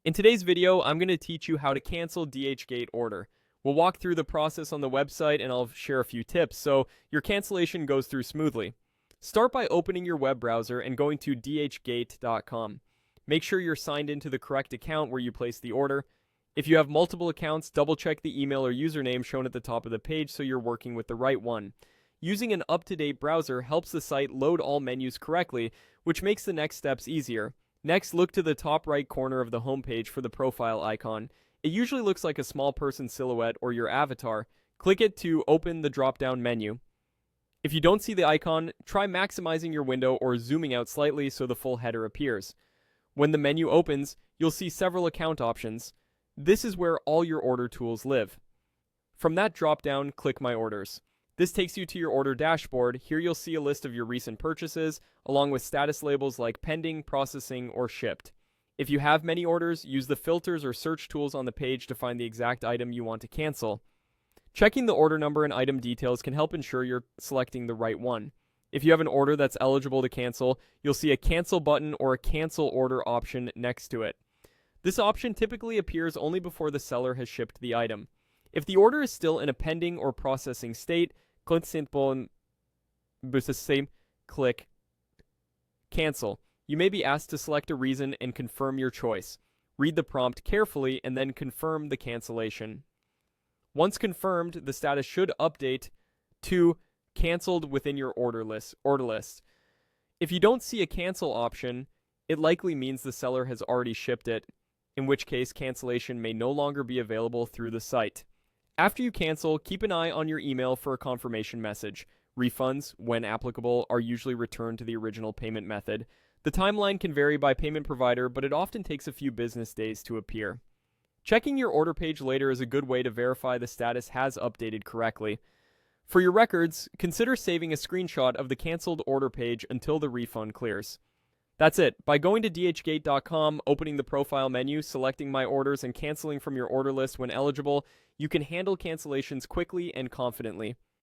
In today's video, I'm going to teach you how to cancel DHgate order. We'll walk through the process on the website and I'll share a few tips so your cancellation goes through smoothly. Start by opening your web browser and going to DHgate.com. Make sure you're signed into the correct account where you placed the order. If you have multiple accounts, double check the email or username shown at the top of the page so you're working with the right one. Using an up-to-date browser helps the site load all menus correctly, which makes the next steps easier. Next, look to the top right corner of the homepage for the profile icon. It usually looks like a small person silhouette or your avatar. Click it to open the drop-down menu. If you don't see the icon, try maximizing your window or zooming out slightly so the full header appears. When the menu opens, you'll see several account options. This is where all your order tools live. From that drop-down, click My Orders. This takes you to your order dashboard. Here you'll see a list of your recent purchases, along with status labels like pending, processing, or shipped. If you have many orders, use the filters or search tools on the page to find the exact item you want to cancel. Checking the order number and item details can help ensure you're selecting the right one. If you have an order that's eligible to cancel, you'll see a cancel button or a cancel order option next to it. This option typically appears only before the seller has shipped the item. If the order is still in a pending or processing state, click cancel. You may be asked to select a reason and confirm your choice. Read the prompt carefully and then confirm the cancellation. Once confirmed, the status should update to canceled within your order list. If you don't see a cancel option, it likely means the seller has already shipped it, in which case cancellation may no longer be available through the site. After you cancel, keep an eye on your email for a confirmation message. Refunds, when applicable, are usually returned to the original payment method. The timeline can vary by payment provider, but it often takes a few business days to appear. Checking your order page later is a good way to verify the status has updated correctly. For your records, consider saving a screenshot of the canceled order page until the refund clears. That's it. By going to DHgate.com, opening the profile menu, selecting My Orders, and canceling from your order list when eligible, you can handle cancellations quickly and confidently.